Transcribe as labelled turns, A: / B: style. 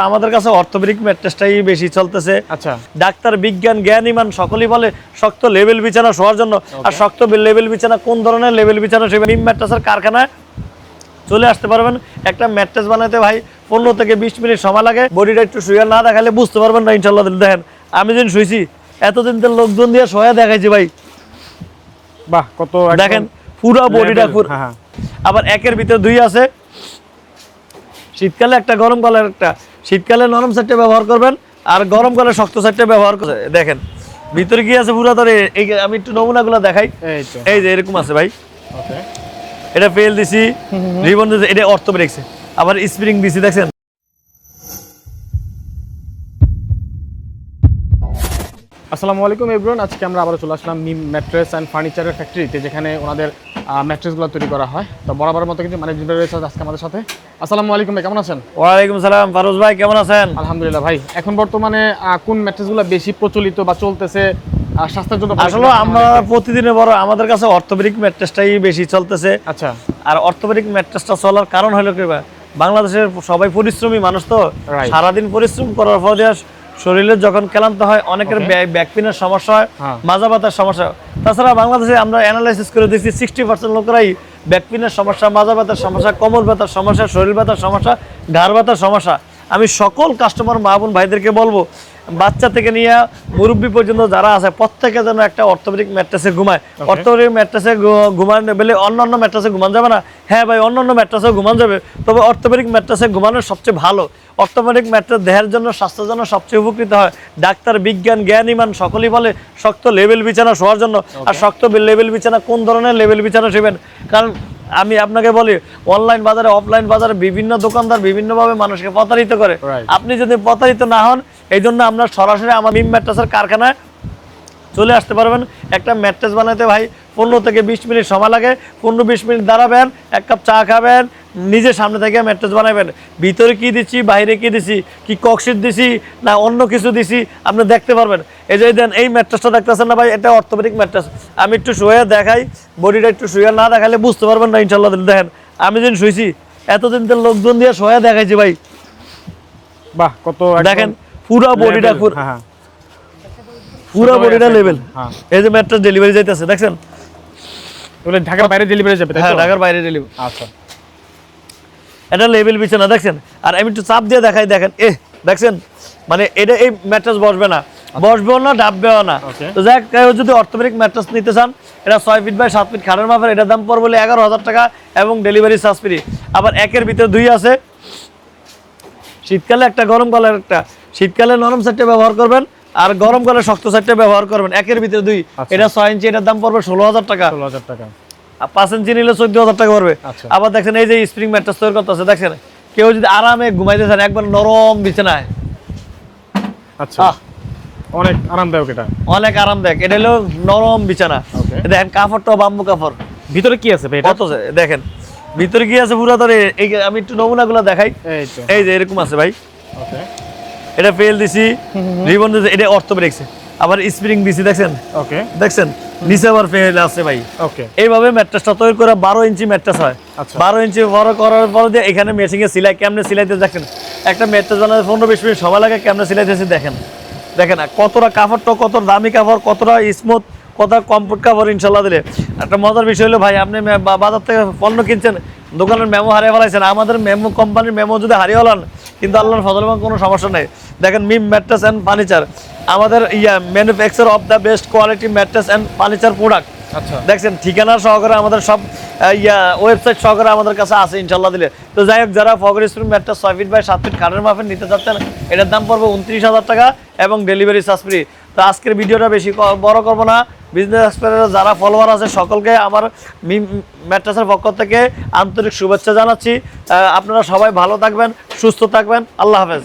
A: আমাদের কাছে অর্থোপেডিক ম্যাট্রেসটাই বেশি চলতেছে।
B: আচ্ছা,
A: ডাক্তার, বিজ্ঞান, জ্ঞান, ইমান সকলেই বলে শক্ত লেভেল বিছানা শোয়ার জন্য। আর শক্ত লেভেল বিছানা কোন ধরনের লেভেল বিছানা সেটা মিম ম্যাট্রেসের কারখানায় চলে আসতে পারবেন। একটা ম্যাট্রেস বানাতে ভাই 15 থেকে 20 মিনিট সময় লাগে। বডিটা একটু শুয়ে না দেখালে বুঝতে পারবেন না ইনশাল্লাহ। দেখেন আমি যেদিন শুয়েছি এতদিন তো লোকজন দিয়ে শোয়া দেখাইছি ভাই।
B: বাহ, কত
A: দেখেন পুরো বডিটা।
B: হ্যাঁ,
A: আবার একের ভিতরে 2 আছে। শীতকালে একটা, গরমকালের একটা। শীতকালে নরম সেটটা ব্যবহার করবেন আর গরমকালে শক্ত সেটটা ব্যবহার করবেন। দেখেন ভিতরে কি আছে পুরো ধরে। আমি একটু নমুনাগুলো দেখাই। এই যে এরকম আছে ভাই।
B: ওকে,
A: এটা ফেল দিছি, রিবন দিছি, এটা অর্থোপেডিক্স। আবার স্প্রিং দিছি দেখছেন।
B: আসসালামু আলাইকুম এভরিওয়ান। আজকে আমরা আবার চলে আসলাম মিম ম্যাট্রেস অ্যান্ড ফার্নিচারের ফ্যাক্টরিতে, যেখানে ওনাদের ম্যাট্রেসগুলো তৈরি করা হয়। তো বরাবরের মতো কিন্তু ম্যানেজমেন্ট রয়েছে আজকে আমাদের সাথে। আসসালামু আলাইকুম ভাই, কেমন আছেন?
A: ওয়ালাইকুম সালাম ফারুজ ভাই, কেমন আছেন?
B: আলহামদুলিল্লাহ ভাই। এখন বর্তমানে কোন ম্যাট্রেসগুলো বেশি প্রচলিত বা চলতেছে স্বাস্থ্যের জন্য?
A: আসলে আমরা প্রতিদিনে বড় আমাদের কাছে অর্থোপেডিক ম্যাট্রেসটাই বেশি চলতেছে।
B: আচ্ছা,
A: আর অর্থোপেডিক ম্যাট্রেসটা চলার কারণ হলো কি, বাংলাদেশের সবাই পরিশ্রমী মানুষ, তো সারাদিন পরিশ্রম করার পর শরীরে যখন ক্লান্ত হয়, অনেকের ব্যাক পেনের সমস্যা হয়, মাজা ব্যথার সমস্যা। তাছাড়া বাংলাদেশে আমরা অ্যানালাইসিস করে দেখছি 60% লোকেরাই ব্যাক পেনের সমস্যা, মাজা ব্যথার সমস্যা, কোমর ব্যথার সমস্যা, শরীর ব্যথার সমস্যা, ঘাড় ব্যথার সমস্যা। আমি সকল কাস্টমার মা বোন ভাইদেরকে বলবো, বাচ্চা থেকে নিয়ে মুরব্বী পর্যন্ত যারা আছে প্রত্যেকে যেন একটা অর্থোপেডিক ম্যাট্রেসে ঘুমায়। অর্থোপেডিক ম্যাট্রেসে ঘুমানো বলে অন্যান্য ম্যাট্রেসে ঘুমান যাবে না। হ্যাঁ ভাই, অন্যান্য ম্যাট্রেসে ঘুমান যাবে, তবে অর্থোপেডিক ম্যাট্রেসে ঘুমানো সবচেয়ে ভালো। অর্থোপেডিক ম্যাট্রেস দেহের জন্য, স্বাস্থ্যের জন্য সবচেয়ে উপকৃত হয়। ডাক্তার, বিজ্ঞান, জ্ঞান, ইমান সকলেই বলে শক্ত লেভেল বিছানা শোয়ার জন্য। আর শক্ত লেভেল বিছানা কোন ধরনের লেভেল বিছানা শুবেন? কারণ আমি আপনাকে বলি, অনলাইন বাজারে, অফলাইন বাজারে বিভিন্ন দোকানদার বিভিন্নভাবে মানুষকে প্রতারিত করে। আপনি যদি প্রতারিত না হন, এই জন্য আপনার সরাসরি আমার মিম ম্যাট্রেসের কারখানায় চলে আসতে পারবেন। একটা ম্যাট্রেস বানাতে ভাই 15 থেকে 20 মিনিট সময় লাগে। 15-20 মিনিট দাঁড়াবেন, এক কাপ চা খাবেন, নিজে সামনে থেকে ম্যাট্রেস বানাবেন। ভিতরে কি দিচ্ছি, বাইরে কি দিছি, কি ককশিট দিছি না অন্য কিছু দিছি, আপনি দেখতে পারবেন। এই যে দেন এই ম্যাট্রেসটা দেখতেছেন না ভাই, এটা অর্থোপেডিক ম্যাট্রেস। আমি একটু শুয়ে দেখাই, বডিটা একটু শুয়ে না দেখালে বুঝতে পারবেন না ইনশাল্লাহ। দেখেন আমি যেদিন শুয়েছি এতদিন তো লোকজন দিয়ে শুয়ে দেখাইছি ভাই।
B: বাহ, কত
A: দেখেন পুরো বডিটা, পুরো বডিটা লেভেল। এই যে ম্যাট্রেস ডেলিভারি যাইতেছে দেখছেন।
B: বলে ঢাকার বাইরে ডেলিভারি যাবে?
A: হ্যাঁ, ঢাকার বাইরে ডেলিভারি।
B: আচ্ছা, এটা
A: লেভেল বিছানা দেখছেন। আর আমি একটু চাপ দিয়ে দেখাই, দেখেন দেখছেন, মানে এটা এই ম্যাট্রেস বসবে না, বসবেও না, ডাববেও না। তো যাক, কেউ যদি অর্থোপেডিক ম্যাট্রেস নিতে চান, এটা 6 ফিট বাই 7 ফিট খাটের মাপের, এটার দাম পড়বে 11,000 টাকা এবং ডেলিভারি চার্জ ফ্রি। আবার একের ভিতরে 2 আছে। শীতকালে একটা, গরমকালের একটা। শীতকালে নরম সেটটা ব্যবহার করবেন আর গরমকালে শক্ত সেটটা ব্যবহার করবেন। একের ভিতরে 2। এটা 6 ইঞ্চি, এটার দাম পড়বে 16,000 টাকা।
B: 16,000 টাকা।
A: 5 ইঞ্চি নিলে 14,000 টাকা পড়বে। আবার দেখেন এই যে স্প্রিং ম্যাট্রেস তৈরি করতেছে দেখেন। কেউ যদি আরামে ঘুমাইতে চান, একবার নরম বিছানায়,
B: আচ্ছা, অনেক আরামদায়ক। এটা অনেক
A: আরামদায়ক। এটা হলো নরম বিছানা। দেখেন কাপড়টা বাম্বু কাপড়।
B: ভিতরে কি আছে ভাই?
A: কত দেখেন ভিতরে কি আছে পুরো ধরে। আমি একটু নমুনাগুলো দেখাই। এই যে এরকম আছে ভাই।
B: ওকে,
A: এটা ফেল দিছি, রিবন দিছি, এটা অর্থোপেডিক্স। আবার স্প্রিং দিছি দেখছেন।
B: ওকে,
A: দেখছেন নিচে আবার ফেল আছে ভাই।
B: ওকে,
A: এইভাবে ম্যাট্রেসটা তৈরি করে 12 ইঞ্চি ম্যাট্রেস হয়। 12 ইঞ্চি বড় করার পর দিয়ে এখানে মেশিং এ সিলাই, কেমনে সিলাইতে দেখেন। একটা ম্যাট্রেস বানাতে 15-20 মিনিট সময় লাগে, কেমনে সিলাইতেছি দেখেন। দেখেন কতটা কাপড়টা, কত দামি কাপড়, কতটা স্মুথ, কত কমফোর্ট কাপড় ইনশাল্লাহ দিলে। একটা মজার বিষয় হলো ভাই, আপনি বাজার থেকে পণ্য কিনছেন, দোকানের মেমো হারিয়ে ফেলাইছেন। আমাদের মেমো কোম্পানির মেমো যদি হারিয়ে ফেলান, কিন্তু আল্লাহর ফজলে কোনো সমস্যা নেই। দেখেন মিম ম্যাট্রেস অ্যান্ড ফার্নিচার, আমাদের manufacture of the best quality mattress and furniture product. আচ্ছা, দেখছেন ঠিকানা সহকারে আমাদের সব ওয়েবসাইট সহকারে আমাদের কাছে আছে ইনশাল্লাহ দিলে। তো যাই হোক, যারা ফগর spring mattress 6 feet by 7 feet খাটের মাপের নিতে চাচ্ছেন, এটার দাম পড়বে 29,000 টাকা এবং ডেলিভারি চার্জ ফ্রি। তো আজকের ভিডিওটা বেশি বড় করবো না। বিজনেস এক্সপার্টের যারা ফলোয়ার আছে সকলকে আমার মিম ম্যাট্রেসের পক্ষ থেকে আন্তরিক শুভেচ্ছা জানাচ্ছি। আপনারা সবাই ভালো থাকবেন, সুস্থ থাকবেন। আল্লাহ হাফেজ।